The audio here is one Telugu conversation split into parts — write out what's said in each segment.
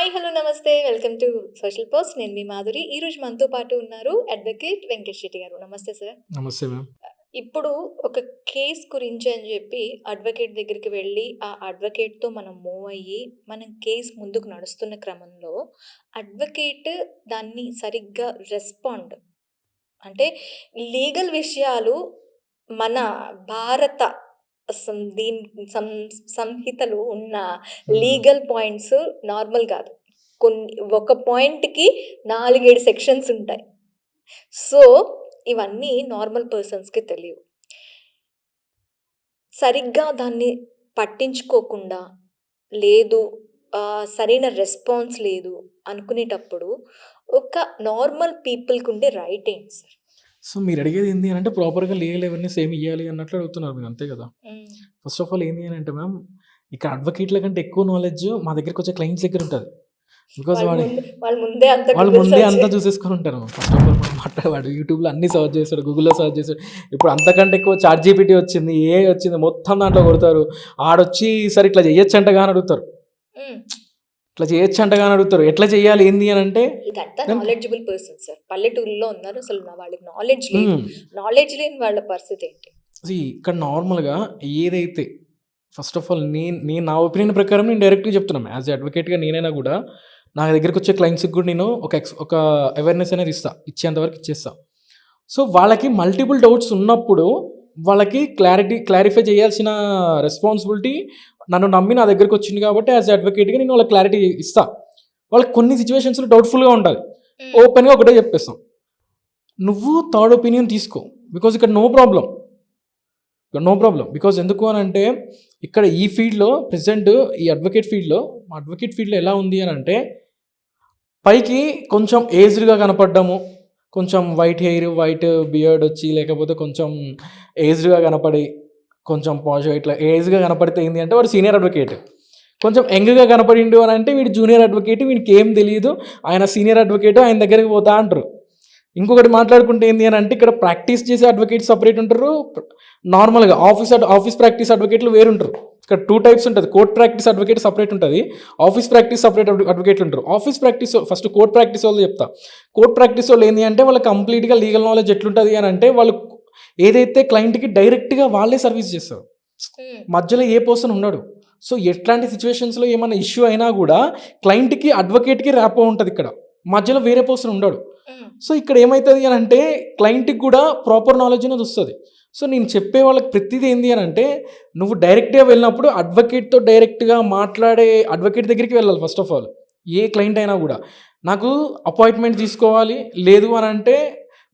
హాయ్! హలో! నమస్తే. Welcome to social post. నేను మీ మాధురి. ఈరోజు మనతో పాటు ఉన్నారు అడ్వకేట్ వెంకట్ శెట్టి గారు. నమస్తే సార్. నమస్తే మ్యామ్. ఇప్పుడు ఒక కేస్ గురించి అని చెప్పి అడ్వకేట్ దగ్గరికి వెళ్ళి, ఆ అడ్వకేట్‌తో మనం మూవ్ అయ్యి, మనం కేస్ ముందుకు నడుస్తున్న క్రమంలో అడ్వకేట్ దాన్ని సరిగ్గా రెస్పాండ్ అంటే లీగల్ విషయాలు మన భారత దీని సంహితలో ఉన్న హ్మ్. లీగల్ పాయింట్స్ నార్మల్ కాదు. ఒక పాయింట్‌కి 4, 7 సెక్షన్స్ ఉంటాయి. సో, ఇవన్నీ నార్మల్ పర్సన్స్‌కి తెలియవు. సరిగ్గా దాన్ని పట్టించుకోకుండా, లేదు సరైన రెస్పాన్స్ లేదు అనుకునేటప్పుడు, ఒక నార్మల్ పీపుల్‌కుండే రైట్ ఏంటి సార్? సో, మీరడిగేది ఏంది అనంటే ప్రాపర్‌గా లీగల్ అవేర్‌నెస్ ఏమి ఇయ్యాలి అన్నట్లు అడుగుతున్నారు మీరు. అంతే గదా! హ్మ్. ఫస్ట్ ఆఫ్ ఆల్ ఏంది అనంటే మ్యామ్, ఇక్కడ అడ్వకేట్‌ల కంటే ఎక్కువ నాలెడ్జ్ మా దగ్గరకొచ్చే క్లయింట్స్ దగ్గరుంటది. బికాజ్ వాళ్ళు ముందే అంతా వాళ్ళు గూగుల్ ముందే సెర్చ్ అంతా చూసేసుకొని ఉంటారు. ఫస్ట్ ఆఫ్ ఆల్ వాడు యూట్యూబ్‌లో అన్నీ సెర్చ్ చేస్తాడు. గూగుల్‌లో సెర్చ్ చేస్తాడు. ఇప్పుడు అంతకంటే ఎక్కువ చాట్ జీపీటీ వచ్చింది. ఏఐ వచ్చింది. మొత్తం దాంట్లో కొడతారు. ఆడొచ్చి సరే ఇట్లా చేయొచ్చంటగా అని అడుగుతారు. హ్మ్. ఇట్లా చేయొచ్చంటగా అని అడుగుతారు. ఎట్లా చేయాలి ఏంది అనంటే ఇదంతా నేను నాలెడ్జబుల్ పర్సన్స్ సార్. పల్లెటూరులో ఉన్నారు. అసలు వాళ్ళకి నాలెడ్జ్ లేదు. హ్మ్. నాలెడ్జ్ లేని వాళ్ళ పరిస్థితేంటి? ఇక్కడ నార్మల్‌గా ఏదైతే ఫస్ట్ ఆఫ్ ఆల్ నేను నా ఒపీనియన్ ప్రకారం నేను డైరెక్ట్‌గా చెప్తున్నాను. యాస్ ఎ అడ్వకేట్‌గా నేనైనా గూడా నా దగ్గరికొచ్చే క్లయింట్స్‌కి కూడా నేను ఒక అవేర్‌నెస్ అనేది ఇస్తా. ఇచ్చేంత వరకు ఇచ్చేస్తా. సో, వాళ్ళకి మల్టిపుల్ డౌట్స్ ఉన్నప్పుడు వాళ్ళకి క్లారిఫై చేయాల్సిన రెస్పాన్సిబిలిటీ నన్ను నమ్మి నా దగ్గరికొచ్చింది కాబట్టి యాస్ ఎ అడ్వకేట్‌గా నేను వాళ్ళకి క్లారిటీ ఇస్తా. వాళ్ళకి కొన్ని సిట్యుయేషన్స్‌లో డౌట్‌ఫుల్‌గా ఉంటది. హ్మ్. ఓపెన్‌గా ఒకటే చెప్పేస్తాం. నువ్వు థర్డ్ ఒపీనియన్ తీసుకో. బికాజ్ ఇక్కడ నో ప్రాబ్లమ్. బికాజ్ ఎందుకు అనంటే ఇక్కడ ఈ ఫీల్డ్‌లో ప్రెజెంట్ ఈ అడ్వకేట్ ఫీల్డ్‌లో ఎలా ఉంది అనంటే పైకి కొంచెం ఏజ్డ్‌గా కనపడ్డము, కొంచెం వైట్ హెయిర్, వైట్ బియర్డ్ వచ్చి లేకపోతే కొంచెం ఏజ్డ్‌గా కనపడి, కొంచెం పాష్‌గా ఇట్లా ఏజ్‌గా కనపడితే ఏంది అంటే వాడు సీనియర్ అడ్వకేట్. కొంచెం యంగ్‌గా కనపడిండు అనంటే వీడు జూనియర్ అడ్వకేట్, వీడికేం తెలీదు. ఆయన సీనియర్ అడ్వకేట్, ఆయన దగ్గరికి పోతా అంటారు. ఇంకొకటి మాట్లాడుకుంటే ఏంది అని అంటే ఇక్కడ ప్రాక్టీస్ చేసే అడ్వకేట్స్ సపరేట్ ఉంటారు. నార్మల్‌గా ఆఫీస్ ప్రాక్టీస్ అడ్వకేట్లు వేరుంటారు. ఇక్కడ 2 టైప్స్ ఉంటది. కోర్ట్ ప్రాక్టీస్ అడ్వకేట్ సపరేట్ ఉంటది. ఆఫీస్ ప్రాక్టీస్ సపరేట్ అడ్వకేట్లు ఉంటారు. Office practice first court practice వాళ్ళు చెప్తా. కోర్ట్ ప్రాక్టీస్ వాళ్ళు ఏంది అంటే వాళ్ళకి కంప్లీట్‌గా లీగల్ నాలెడ్జ్ ఎట్లుంటది అని అంటే వాళ్ళు ఏదైతే క్లయింట్‌కి డైరెక్ట్‌గా వాళ్ళే సర్వీస్ చేస్తారు. హ్మ్. మధ్యలో ఏ పర్సన్ ఉండడు. సో, ఎట్లాంటి సిట్యుయేషన్స్‌లో ఏమన్నా ఇష్యూ అయినా గూడా క్లయింట్‌కి, అడ్వకేట్‌కి ర్యాపో ఉంటదిక్కడ. మధ్యలో వేరే పర్సన్ ఉండడు. హ్మ్. సో, ఇక్కడ ఏమైతది అనంటే క్లయింట్‌కి గూడా ప్రాపర్ నాలెడ్జ్ అనేది వస్తది. సో, నేను చెప్పే వాళ్ళకి ప్రతిది ఏంది అనంటే నువ్వు డైరెక్ట్‌గా వెళ్ళినప్పుడు అడ్వకేట్‌తో డైరెక్ట్‌గా మాట్లాడే అడ్వకేట్ దగ్గరికి వెళ్ళాలి first of all. A client అయినా గూడా. నాకు అపాయింట్‌మెంట్ తీసుకోవాలి. లేదు అనంటే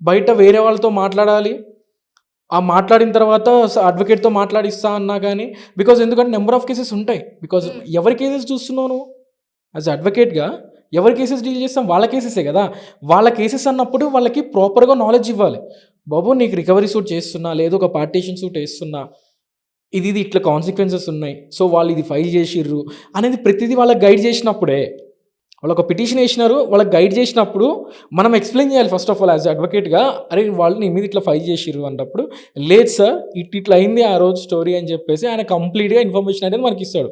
బయట వేరే వాళ్ళతో మాట్లాడాలి. ఆ మాట్లాడిన తర్వాత అడ్వకేట్‌తో మాట్లాడిస్తా అన్నా గానీ బికాజ్ ఎందుకంటే నంబర్ ఆఫ్ కేసెస్ ఉంటాయి. బికాజ్ హ్మ్. ఎవరి కేసెస్ చూస్తున్నావు నువ్వు? యాస్ ఎ అడ్వకేట్‌గా ఎవరి కేసెస్ డీల్ చేస్తాం? వాళ్ళ కేసెసే గదా! వాళ్ళ కేసెస్ అన్నప్పుడు వాళ్ళకి ప్రాపర్‌గా నాలెడ్జ్ ఇవ్వాలి. బాబు నీకు రికవరీ సూట్ చేస్తున్నా, లేదు ఒక పార్టిషన్ సూట్ ఏస్తున్నా. ఇది ఇట్లా కాన్సిక్వెన్సెస్ ఉన్నాయి. సో, వాళ్ళు ఇది ఫైల్ చేషిర్రు అనేది ప్రతిదీ వాళ్ళకి గైడ్ చేసినప్పుడే వాళ్ళొక పిటిషన్ ఏసినారు. వాళ్ళకి గైడ్ చేసినప్పుడు మనం ఎక్స్‌ప్లెయిన్ చేయాలి first of all as a అడ్వకేట్‌గా. అరే! వాళ్ళు నీ మీద ఇట్లా ఫైల్ చేషిర్రు అన్నప్పుడు, లేదు సార్ ఇట్లా అయింది ఆ రోజు స్టోరీ అని చెప్పేసి ఆయన కంప్లీట్‌గా ఇన్ఫర్మేషన్ అనేది మనకిస్తాడు.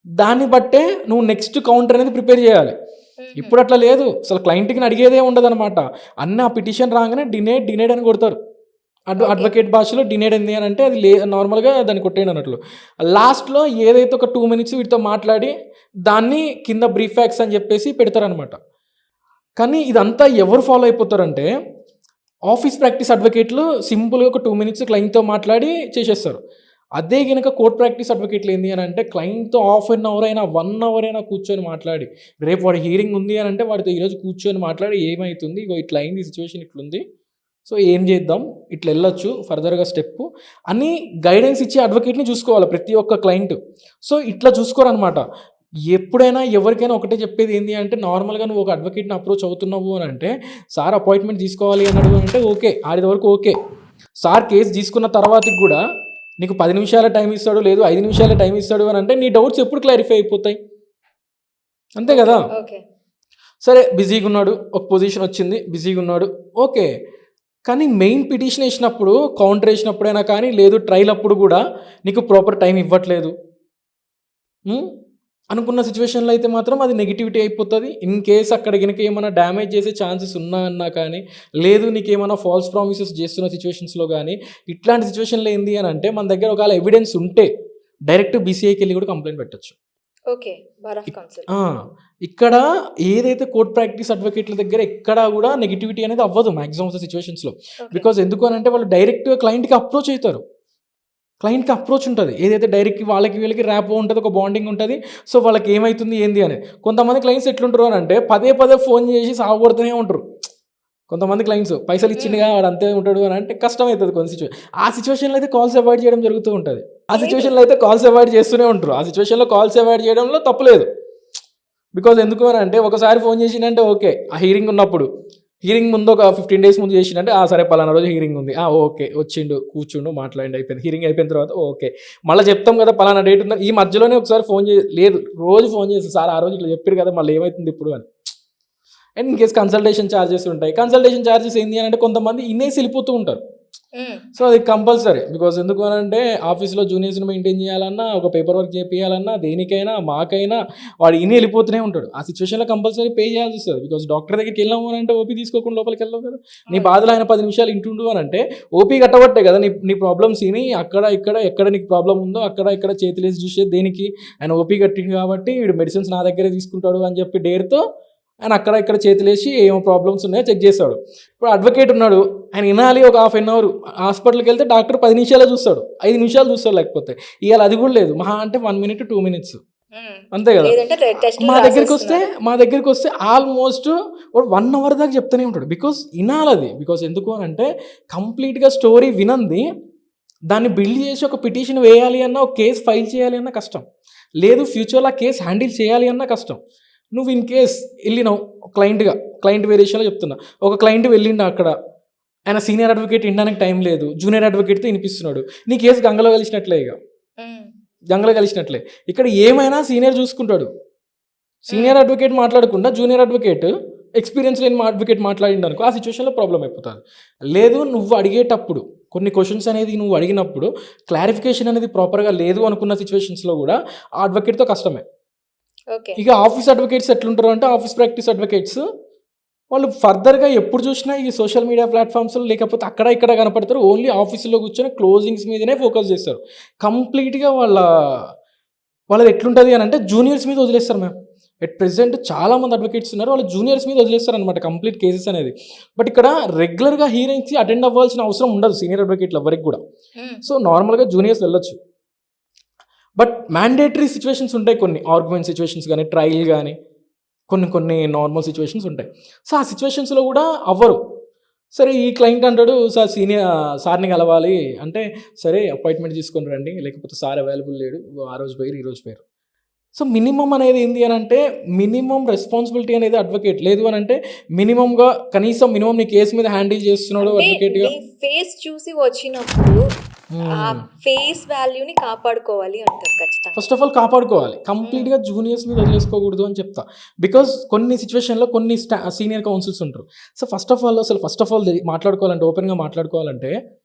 దాన్ని బట్టే నువ్వు నెక్స్ట్ కౌంటర్ అనేది ప్రిపేర్ చేయాలి. హుహు. ఇప్పుడు అట్లా లేదు. అసలు క్లయింట్‌కి అడిగేదే ఉండదనమాట. అన్నీ ఆ పిటిషన్ రాగానే డినైడ్ అని కొడతారు. ఓకే. అడ్వకేట్ భాషలో డినైడ్ ఏంది అని అంటే అది నార్మల్‌గా దాన్ని కొట్టేయండి అన్నట్లు. లాస్ట్‌లో ఏదైతే ఒక 2 మినిట్స్ వీటితో మాట్లాడి దాన్ని కింద బ్రీఫ్ ఫ్యాక్ట్స్ అని చెప్పేసి పెడతారనమాట. కానీ ఇదంతా ఎవరు ఫాలో అయిపోతారంటే ఆఫీస్ ప్రాక్టీస్ అడ్వకేట్‌లు సింపుల్‌గా ఒక 2 మినిట్స్ క్లయింట్‌తో మాట్లాడి చేసేస్తారు. అదే గనక కోర్ట్ ప్రాక్టీస్ అడ్వకేట్‌లు ఏంది అని అంటే క్లయింట్‌తో హాఫ్ అన్ అవర్ అయినా, 1 అవర్ అయినా కూర్చొని మాట్లాడి, రేపు వాడి హియరింగ్ ఉంది అని అంటే వాడితో ఈరోజు కూర్చొని మాట్లాడి ఏమైతుంది? ఇగో ఇట్లా అయింది సిట్యుయేషన్ ఇట్లుంది. సో, ఏం చేద్దాం? ఇట్లెళ్ళొచ్చు ఫర్దర్‌గా స్టెప్పు అని గైడెన్స్ ఇచ్చే అడ్వకేట్‌ని చూసుకోవాలి ప్రతి ఒక్క క్లయింట్. సో, ఇట్లా చూసుకోరనమాట. ఎప్పుడైనా ఎవరికైనా ఒకటే చెప్పేది ఏంది అంటే నార్మల్‌గా నువ్వు ఒక అడ్వకేట్‌ని అప్రోచ్ అవుతున్నావు అని అంటే, సార్ అపాయింట్‌మెంట్ తీసుకోవాలి అన్నాడు అంటే ఓకే. ఆడిది వరకు ఓకే. సార్ కేస్ తీసుకున్న తర్వాతకి గూడా నీకు 10 నిమిషాల టైమ్ ఇస్తాడు, లేదు 5 నిమిషాలే టైమ్ ఇస్తాడు అని అంటే నీ డౌట్స్ ఎప్పుడు క్లారిఫై అయిపోతాయి? అంతే ఓకే. గదా! ఓకే. సరే బిజీగున్నాడు. ఒక పొజిషన్ వచ్చింది. బిజీగున్నాడు. ఓకే. కానీ మెయిన్ పిటిషన్ ఏసినప్పుడు, కౌంటర్ ఏసినప్పుడైనా కానీ, లేదు ట్రయల్ అప్పుడు గూడా నీకు ప్రాపర్ టైమ్ ఇవ్వట్లేదు. హ్మ్. అనుకున్న సిచ్యువేషన్‌లో అయితే మాత్రం అది నెగటివిటీ అయిపోతది. ఇన్ కేస్ అక్కడ గనుక ఏమన్నా డ్యామేజ్ చేసే ఛాన్సెస్ ఉన్నా అన్నా కానీ, లేదు నీకేమన్నా ఫాల్స్ ప్రామిసెస్ చేస్తున్న సిచ్యువేషన్స్‌లో గానీ, ఇట్లాంటి సిచ్యువేషన్‌లో ఏంది అనంటే మన దగ్గర ఒకవేళ ఎవిడెన్స్ ఉంటే డైరెక్ట్ బీసీఐకెళ్ళి కూడా కంప్లెయింట్ పెట్టొచ్చు. ఓకే. Bar of council. ఆ! ఇక్కడ ఏదైతే కోర్ట్ ప్రాక్టీస్ అడ్వకేట్‌ల దగ్గర ఎక్కడా గూడా నెగటివిటీ అనేది అవ్వదు మాక్సిమం ఆఫ్ ద సిచ్యువేషన్స్‌లో. ఓకే. బికాజ్ ఎందుకు అనంటే వాళ్ళు డైరెక్ట్‌గా క్లయింట్‌కి అప్రోచ్ అయితారు. క్లయింట్‌కి అప్రోచ్ ఉంటది. ఏదైతే డైరెక్ట్‌గా వాళ్ళకి వీళ్ళకి ర్యాపో ఉంటది. ఒక బాండింగ్ ఉంటది. సో, వాళ్ళకి ఏమైతుంది ఏంది అని. కొంతమంది క్లయింట్స్ ఎట్లుంటరు అనంటే పదే పదే ఫోన్ చేసి సావగొడుతూనే ఉంటరు. కొంతమంది క్లయింట్స్ పైసలు ఇచ్చిండుగా వాడు అంతే ఉంటాడు అని అంటే కష్టమైతది కొన్ని ఆ సిచ్యువేషన్‌లో అయితే కాల్స్ అవాయిడ్ చేయడం జరుగుతూ ఉంటది. ఆ లేదు. సిచ్యువేషన్‌లో అయితే కాల్స్ అవాయిడ్ చేస్తూనే ఉంటారు. ఆ సిచ్యువేషన్‌లో కాల్స్ అవాయిడ్ చేయడంలో తప్పు లేదు. బికాజ్ ఎందుకు అని అంటే ఒకసారి ఫోన్ చేసిండంటే ఓకే. ఆ హీరింగ్ ఉన్నప్పుడు. హీరింగ్ ముందు ఒక 15 డేస్ ముందు చేసిండంటే సరే పలానా రోజు హీరింగ్ ఉంది. ఓకే. వచ్చిండు, కూర్చుండు, మాట్లాడిండు అయిపోయింది. హీరింగ్ అయిపోయిన తర్వాత ఓకే. మళ్ళా చెప్తాం కదా! పలానా డేట్ ఉందని. ఈ మధ్యలోనే ఒకసారి ఫోన్ లేదు. రోజు ఫోన్ చేసి సార్ ఆ రోజు ఇట్లా చెప్పిర్రు కదా! మళ్ళీ ఏమైతుంది ఇప్పుడు అని. And in case consultation charges ఉంటాయి. కన్సల్టేషన్ చార్జెస్ ఏంది అని అంటే కొంతమంది ఇనేసి వెళ్ళిపోతూ ఉంటారు. హ్మ్. సో, అది కంపల్సరీ. బికాజ్ ఎందుకు అనంటే ఆఫీస్‌లో జూనియర్స్‌ని మెయింటైన్ చేయాలన్నా, ఒక పేపర్ వర్క్ చేపియాలన్నా, దేనికైనా మాకైనా వాడు ఇని వెళ్ళిపోతూనే ఉంటాడు. ఆ సిచ్యువేషన్‌లో కంపల్సరీ పే చేయాల్సొస్తది. బికాజ్ డాక్టర్ దగ్గరికెళ్ళాము అనంటే ఓపీ తీసుకోకుండా లోపలికెళ్ళవు కదా! నీ అవును. బాధలు ఆయన 10 నిమిషాలు ఇంటుండు అనంటే ఓపీ కట్టబట్టే కదా! నీ నీ ప్రాబ్లమ్స్ ఇని అక్కడ, ఇక్కడ ఎక్కడ నీకు ప్రాబ్లమ్ ఉందో అక్కడ, ఇక్కడ చేతులేసి చూసేది దేనికి? ఆయన ఓపీ కట్టిండు కాబట్టి వీడు మెడిసిన్స్ నా దగ్గరే తీసుకుంటాడు అని చెప్పి డేర్‌తో ఆయన అక్కడ, ఇక్కడ చేతులేసి ఏమో ప్రాబ్లమ్స్ ఉన్నాయో చెక్ చేస్తాడు. ఇప్పుడు అడ్వకేట్ ఉన్నాడు. ఆయన వినాలి ఒక హాఫ్ ఎన్ అవర్. హాస్పిటల్‌కెళ్తే డాక్టర్ 10 నిమిషాలే చూస్తాడు. 5 నిమిషాలు చూస్తాడు లేకపోతే. ఇయాల అది కూడా లేదు. మహా అంటే 1 మినిట్, 2 మినిట్స్. హ్మ్. అంతే కదా! లేదంటే టెస్ట్‌లు మా రాసేస్తున్నారు. దగ్గరికొస్తే ఆల్మోస్ట్ వాడు 1 అవర్ దాకా చెప్తూనే ఉంటాడు. బికాజ్ ఇనాలది. బికాజ్ ఎందుకు అనంటే కంప్లీట్‌గా స్టోరీ వినంది దాన్ని బిల్డ్ చేసి ఒక పిటిషన్ వేయాలి అన్నా, ఒక కేస్ ఫైల్ చేయాలి అన్నా కష్టం. లేదు ఫ్యూచర్‌లో ఆ కేస్ హ్యాండిల్ చేయాలి అన్నా కష్టం. నువ్వు ఇన్ కేస్ ఎళ్ళినావు క్లయింట్ వేరియేషన్‌లో చెప్తున్నా. ఒక క్లయింట్ వెళ్ళిండు అక్కడ. ఆయన సీనియర్ అడ్వకేట్ ఇనడానికి టైం లేదు. జూనియర్ అడ్వకేట్‌తో ఇనిపిస్తున్నాడు. నీ కేస్ గంగలో కలిసినట్లే ఇగ. హ్మ్. గంగలో కలిసినట్లే. ఇక్కడ ఏమైనా సీనియర్ చూసుకుంటాడు. హ్మ్. సీనియర్ అడ్వకేట్ మాట్లాడకుండా జూనియర్ అడ్వకేట్ ఎక్స్‌పీరియన్స్ లేని అడ్వకేట్ మాట్లాడిండనుకో ఆ సిట్యుయేషన్‌లో ప్రాబ్లమ్ అయిపోతది. లేదు నువ్వు అడిగేటప్పుడు కొన్ని క్వెషన్స్ అనేది నువ్వు అడిగినప్పుడు క్లారిఫికేషన్ అనేది ప్రాపర్‌గా లేదు అనుకున్న సిట్యుయేషన్స్‌లో గూడా ఆ అడ్వకేట్‌తో కష్టమే. ఓకే. ఇక ఆఫీస్ అడ్వకేట్స్ ఎట్లుంటారు అంటే ఆఫీస్ ప్రాక్టీస్ అడ్వకేట్స్ వాళ్ళు ఫర్దర్‌గా ఎప్పుడు చూసినా ఈ సోషల్ మీడియా ప్లాట్‌ఫామ్స్‌లో లేకపోతే అక్కడ ఇక్కడ కనపడతారు. ఓన్లీ ఆఫీస్‌లో కూర్చొని క్లోజింగ్స్ మీదనే ఫోకస్ చేస్తారు. కంప్లీట్‌గా వాళ్ళది ఎట్లుంటది అనంటే జూనియర్స్ మీద వదిలేస్తారు మ్యామ్. ఎట్ ప్రెజెంట్ చాలామంది అడ్వకేట్స్ ఉన్నారు. వాళ్ళు జూనియర్స్ మీద వదిలేస్తారనమాట కంప్లీట్ కేసెస్ అనేది. బట్ ఇక్కడ రెగ్యులర్‌గా హియరింగ్స్‌కి అటెండ్ అవ్వాల్సిన అవసరం ఉండదు సీనియర్ అడ్వకేట్‌లు ఎవ్వరికి గూడా. హ్మ్. సో, నార్మల్‌గా జూనియర్స్ వెళ్ళొచ్చు. బట్ మ్యాండేటరీ సిట్యుయేషన్స్ ఉంటాయి కొన్ని. ఆర్గ్యుమెంట్ సిట్యుయేషన్స్ గాని, ట్రయల్ గాని కొన్ని కొన్ని నార్మల్ సిట్యుయేషన్స్ ఉంటాయి. సో, ఆ సిట్యుయేషన్స్‌లో గూడా అవ్వరు. సరే ఈ క్లయింట్ అంటాడు సార్ సార్‌ని కలవాలి అంటే, సరే అపాయింట్‌మెంట్ తీసుకొని రండి. లేకపోతే సార్ అవైలబుల్ లేడు. ఆ రోజు పోయిర్రు, ఈ రోజు పోయిర్రు. సో, మినిమమ్ అనేది ఏంది అనంటే, మినిమమ్ రెస్పాన్సిబిలిటీ అనేది అడ్వకేట్. లేదు అనంటే మినిమమ్‌గా కనీసం మినిమమ్ నీ కేస్ మీద హ్యాండిల్ చేస్తున్నాడు అంటే అడ్వకేట్‌గా. నీ ఫేస్ చూసి వచ్చినప్పుడు ఆ హ్మ్. ఫేస్ వాల్యూని కాపాడుకోవాలి అంటారు ఖచ్చితంగా. ఫస్ట్ ఆఫ్ ఆల్ కాపాడుకోవాలి. హ్మ్. కంప్లీట్‌గా జూనియర్స్ మీద వదిలేసుకోకూడదు అని చెప్తా. బికాజ్ కొన్ని సిట్యుయేషన్‌లో కొన్ని సీనియర్ కౌన్సిల్స్ ఉంటారు. సో, ఫస్ట్ ఆఫ్ ఆల్ మాట్లాడుకోవాలంటే ఓపెన్‌గా మాట్లాడుకోవాలంటే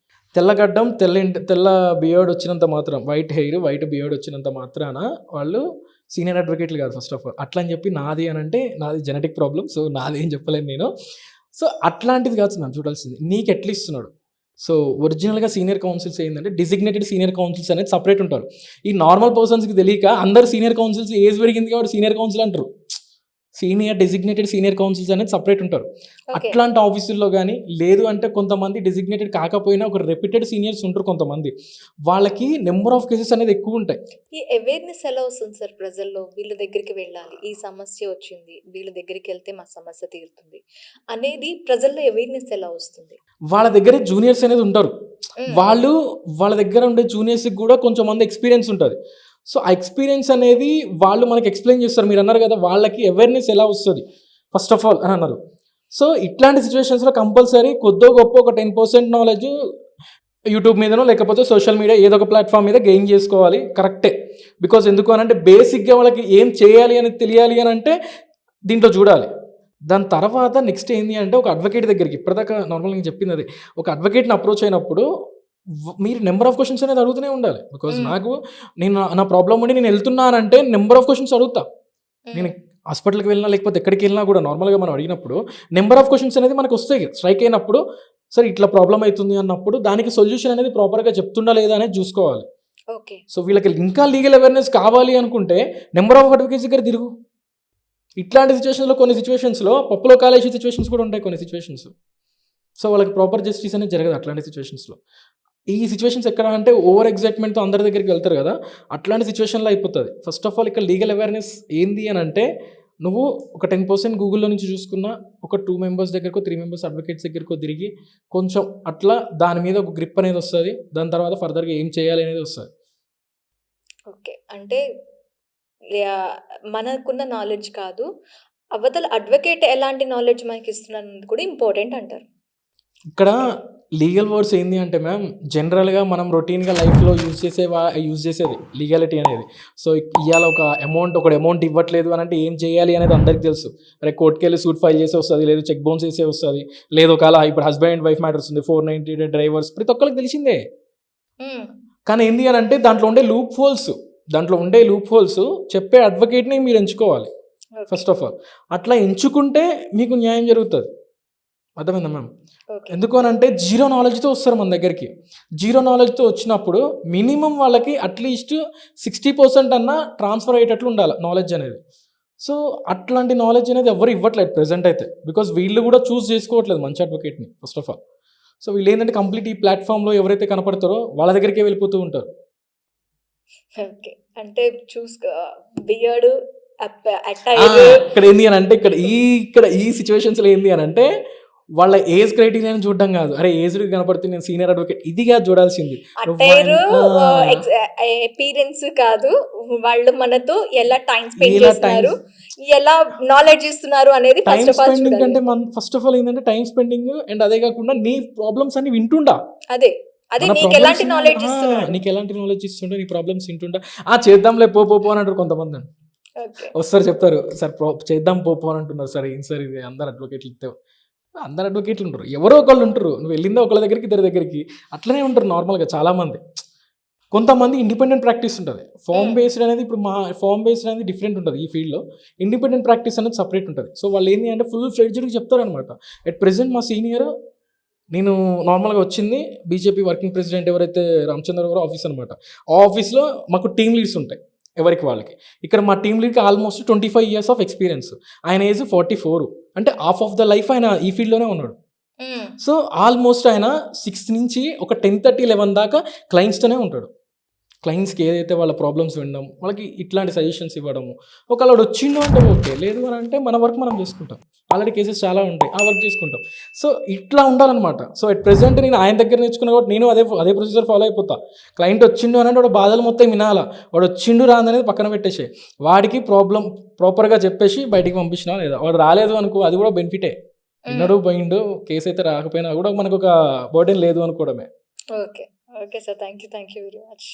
తెల్లగడ్డం, తెల్ల బియర్డ్ వచ్చినంత మాత్రం వైట్ హెయిర్, వైట్ బియర్డ్ వచ్చినంత మాత్రాన వాళ్ళు సీనియర్ అడ్వకేట్‌లు కాదు ఫస్ట్ ఆఫ్ ఆల్. అట్లా అని చెప్పి నాది అనంటే నాది జెనెటిక్ ప్రాబ్లమ్. సో, నాది ఏం చెప్పలేను నేను. సో, అట్లాంటిది కాదు మనం చూడాల్సింది. నీకు ఎట్లా ఇస్తున్నాడు? సో, ఒరిజినల్‌గా సీనియర్ కౌన్సిల్స్ ఏందంటే డిజిగ్నేటెడ్ సీనియర్ కౌన్సిల్స్ అనేది సెపరేట్ ఉంటారు. ఈ నార్మల్ పర్సన్స్‌కి తెలియక అందరూ సీనియర్ కౌన్సిల్స్ ఏజ్ పెరిగింది కాబట్టి సీనియర్ కౌన్సిల్ అంటారు. డిజిగ్నేటెడ్ సీనియర్ కౌన్సిల్స్ అనేది సెపరేట్ ఉంటారు. ఓకే. అట్లాంటి ఆఫీసుల్లో గాని, లేదు అంటే కొంతమంది డిజిగ్నేటెడ్ కాకపోయినా ఒక రెప్యూటెడ్ సీనియర్స్ ఉంటారు కొంతమంది. వాళ్ళకి నంబర్ ఆఫ్ కేసెస్ అనేది ఎక్కువుంటాయి. ఈ అవేర్‌నెస్ ఎలా వస్తుంది సార్ ప్రజల్లో? వీళ్ళ దగ్గరికి వెళ్ళాలి. ఈ సమస్య వచ్చింది. వీళ్ళ దగ్గరికెళ్తే మా సమస్య తీరుతుంది. అనేది ప్రజల్లో అవేర్‌నెస్ ఎలా వస్తుంది? వాళ్ళ దగ్గర జూనియర్స్ అనేది ఉంటారు. హ్మ్. వాళ్ళు వాళ్ళ దగ్గర ఉండే జూనియర్స్‌కి గూడా కొంచెం మంది ఎక్స్‌పీరియన్స్ ఉంటది. సో, ఆ ఎక్స్‌పీరియన్స్ అనేది వాళ్ళు మనకు ఎక్స్‌ప్లెయిన్ చేస్తారు. మీరన్నారు గదా! వాళ్ళకి అవేర్‌నెస్ ఎలా వస్తది ఫస్ట్ ఆఫ్ ఆల్ అని అన్నారు. సో, ఇట్లాంటి సిట్యుయేషన్స్‌లో కంపల్సరీ కొద్దో గొప్పో ఒక 10% నాలెడ్జ్ యూట్యూబ్ మీదనో లేకపోతే సోషల్ మీడియా ఏదో ఒక ప్లాట్‌ఫామ్ మీద గెయిన్ చేసుకోవాలి. కరెక్టే. బికాజ్ ఎందుకు అనంటే బేసిక్‌గా వాళ్ళకి ఏం చేయాలి అనేది తెలియాలి అనంటే దీంట్లో చూడాలి. దాని తర్వాత నెక్స్ట్ ఏంది అంటే ఒక అడ్వకేట్ దగ్గరికి ఇప్పటిదాకా నార్మల్‌గా నేను చెప్పిందదే. ఒక అడ్వకేట్‌ని అప్రోచ్ అయినప్పుడు మీరు నెంబర్ ఆఫ్ క్వెషన్స్ అనేది అడుగుతూనే ఉండాలి. బికాజ్ హ్మ్. నాకు నా ప్రాబ్లమ్ ఉండి నేను వెళ్తున్నానంటే నెంబర్ ఆఫ్ క్వెషన్స్ అడుగుతా. నేను హ్మ్. హాస్పిటల్‌కి వెళ్ళినా లేకపోతే ఎక్కడికెళ్ళినా కూడా నార్మల్‌గా మనం అడిగినప్పుడు నెంబర్ ఆఫ్ క్వెషన్స్ అనేది మనకొస్తాయి. స్ట్రైక్ అయినప్పుడు సరే ఇట్లా ప్రాబ్లమ్ అయితుంది అన్నప్పుడు దానికి సొల్యూషన్ అనేది ప్రాపర్‌గా చెప్తుండా లేదా అనేది చూసుకోవాలి. ఓకే. సో వీళ్ళకి ఇంకా లీగల్ అవేర్‌నెస్ కావాలి అనుకుంటే నెంబర్ ఆఫ్ అడ్వకేట్స్ దగ్గర తిరుగు. ఇట్లాంటి కొన్ని సిట్యుయేషన్స్‌లో పప్పులో కాలేసే సిట్యుయేషన్స్ కూడా ఉంటాయి కొన్ని సిట్యుయేషన్స్. సో వాళ్ళకి ప్రాపర్ జస్టిస్ అనేది జరగదు అట్లాంటి సిట్యుయేషన్స్‌లో. ఈ సిట్యుయేషన్స్ ఎక్కడ అంటే ఓవర్ ఎక్సైట్‌మెంట్‌తో అందరి దగ్గరికి వెళ్తారు కదా! అట్లాంటి సిట్యుయేషన్‌లో అయిపోతది. ఫస్ట్ ఆఫ్ ఆల్ ఇక్కడ లీగల్ అవేర్‌నెస్ ఏంది అనంటే నువ్వు ఒక 10% గూగుల్‌లో నుంచి చూసుకున్న ఒక 2 మెంబర్స్ దగ్గరకో, 3 మెంబర్స్ అడ్వకేట్స్ దగ్గరకో తిరిగి కొంచెం అట్లా దాని మీద ఒక గ్రిప్ అనేది వస్తది. దాని తర్వాత ఫర్దర్‌గా ఏం చేయాలి అనేది వస్తది. ఓకే. అంటే యాహ్! మనకున్న నాలెడ్జ్ కాదు. అవతల అడ్వకేట్ ఎలాంటి నాలెడ్జ్ మనకిస్తున్నారన్నది కూడా ఇంపార్టెంట్ అంటారు. ఇక్కడ లీగల్ వర్డ్స్ ఏంది అంటే మ్యామ్ జనరల్‌గా మనం రొటీన్‌గా లైఫ్‌లో యూజ్ చేసేది లీగాలిటీ అనేది. సో, ఇయ్యాల ఒకడు అమౌంట్ ఇవ్వట్లేదు అనంటే ఏం చేయాలి అనేది అందరికి తెలుసు. అరే కోర్ట్‌కెళ్ళి సూట్ ఫైల్ చేసే వస్తది. లేదు చెక్ బౌన్స్ చేసే వస్తది. లేదు ఒకవేళ ఇప్పుడు హస్బాండ్ అండ్ వైఫ్ మ్యాటర్స్ ఉంది. 490 డ్రైవర్స్ ప్రతి ఒక్కళ్ళకి తెలిసిందే. హ్మ్. కానీ ఏంది అనంటే దాంట్లో ఉండే లూప్ హోల్స్ చెప్పే అడ్వకేట్‌ని మీరు ఎంచుకోవాలి. ఓకే. First of all. అట్లా ఎంచుకుంటే మీకు న్యాయం జరుగుతది. అర్థమైందా మ్యామ్? ఓకే. ఎందుకు అనంటే జీరో నాలెడ్జ్‌తో వస్తారు మన దగ్గరికి. జీరో నాలెడ్జ్‌తో వచ్చినప్పుడు మినిమమ్ వాళ్ళకి అట్‌లీస్ట్ 60% అన్నా ట్రాన్స్‌ఫర్ అయ్యేటట్లు ఉండాల నాలెడ్జ్ అనేది. సో, అట్లాంటి నాలెడ్జ్ అనేది ఎవ్వరు ఇవ్వట్లేదు ప్రెజెంట్ అయితే. బికాజ్ వీళ్ళు కూడా చూజ్ చేసుకోవట్లేదు మంచి అడ్వకేట్‌ని ఫస్ట్ ఆఫ్ ఆల్. సో, వీళ్ళేందంటే కంప్లీట్ ఈ ప్లాట్‌ఫార్మ్‌లో ఎవరైతే కనపడతారో వాళ్ళ దగ్గరికే వెళ్ళిపోతూ ఉంటారు. ఓకే. అంటే చూసుకో బియర్డ్, ఆ! అటైర్. ఇక్కడ ఏంది అనంటే ఇక్కడ ఈ సిట్యుయేషన్స్‌లో ఏంది అనంటే వాళ్ళ ఏజ్ క్రైటీరియాని చూడడం కాదు. అరే ఏజ్డ్ కనపడితే నేను సీనియర్ అడ్వకేట్ ఇది కాదు చూడాల్సింది. నువ్వు అటైరు ఆ! ఎక్స్ అపియరెన్స్ కాదు. వాళ్ళు మనతో ఎలా టైమ్ స్పెండ్ ఇలా చేస్తున్నారు, ఎలా నాలెడ్జ్ ఇస్తున్నారు అనేది time first of all spending చూడాలి. అంటే ఫస్ట్ ఆఫ్ ఆల్ ఏందంటే టైమ్ స్పెండింగ్ అండ్ అదే కాకుండా నీ ప్రాబ్లమ్స్ అన్ని వింటుండా. అదే. అదే మన నీకెలాంటి ప్రాబ్లమ్స్‌ని నాలెడ్జ్ ఇస్తున్నాడు. నీకెలాంటి నాలెడ్జ్ ఇస్తుండో, నీ ప్రాబ్లమ్స్ వింటుండా. చేద్దాంలే పో అని అంటారు కొంతమంది. ఓకే. వస్తారు చెప్తారు. సార్ చేద్దాం పో అని అంటున్నారు. సార్ ఏం సార్ ఇది అందరు అడ్వకేట్లు అందరు అడ్వకేట్లు ఉంటారు. ఎవరో ఒకళ్ళు ఉంటారు. నువ్వు వెళ్ళిందే ఒకళ్ళ దగ్గరికి, ఇద్దరి దగ్గరికి. అట్లనే ఉంటారు నార్మల్‌గా చాలామంది. కొంతమంది ఇండిపెండెంట్ ప్రాక్టీస్ ఉంటది. హ్మ్. ఫార్మ్ బేస్డ్ అనేది డిఫరెంట్ ఉంటది ఈ ఫీల్డ్‌లో. ఇండిపెండెంట్ ప్రాక్టీస్ అనేది సెపరేట్ ఉంటది. సో, వాళ్ళేంది అంటే ఫుల్ ఫ్లెడ్జ్డ్‌గా చెప్తారనమాట. ఎట్ ప్రెజెంట్ మా సీనియర్ నేను నార్మల్‌గా వచ్చింది బీజేపీ వర్కింగ్ ప్రెసిడెంట్ ఎవరైతే రామచంద్ర గారు ఆఫీస్ అనమాట. ఆ ఆఫీస్‌లో మాకు టీమ్ లీడ్స్ ఉంటాయి. ఎవరికి వాళ్ళకి. ఇక్కడ మా టీమ్ లీడ్‌కి ఆల్మోస్ట్ 25 ఇయర్స్ ఆఫ్ ఎక్స్‌పీరియన్స్. ఆయన ఏజ్ 44. అంటే హాఫ్ ఆఫ్ ద లైఫ్ ఆయన ఈ ఫీల్డ్‌లోనే ఉన్నాడు. హ్మ్. సో, ఆల్మోస్ట్ ఆయన 6 నుంచి ఒక 10:30, 11 దాకా క్లయింట్స్‌తోనే ఉంటాడు. క్లయింట్స్‌కి ఏదైతే వాళ్ళ ప్రాబ్లమ్స్ వినడం, వాళ్ళకి ఇట్లాంటి సజెషన్స్ ఇవ్వడము. ఒకవేళ వాడు వచ్చిండు అంటే ఓకే. లేదు అని అంటే మన వర్క్ మనం చేసుకుంటాం. ఆల్రెడీ కేసెస్ చాలా ఉంటాయి. ఆ వర్క్ చేసుకుంటాం. సో, ఇట్లా ఉండాలనమాట. సో, ఎట్ ప్రెజెంట్ నేను ఆయన దగ్గర నేర్చుకున్నా కాబట్టి నేను అదే ప్రొసీజర్ ఫాలో అయిపోతా. క్లయింట్ వచ్చిండు అని అంటే వాడి బాధలు మొత్తం వినాలా. వాడు వచ్చిండు రాదనేది పక్కన పెట్టేసేయి. వాడికి ప్రాపర్‌గా చెప్పేసి బయటికి పంపించినా లేదా. వాడు రాలేదు అనుకో అది కూడా బెనిఫిటే. హ్మ్. విన్నడు, పోయిండు. కేస్ అయితే రాకపోయినా కూడా మనకొక బర్డెన్ లేదు అనుకోవడమే. Okay. Okay sir. Thank you very much.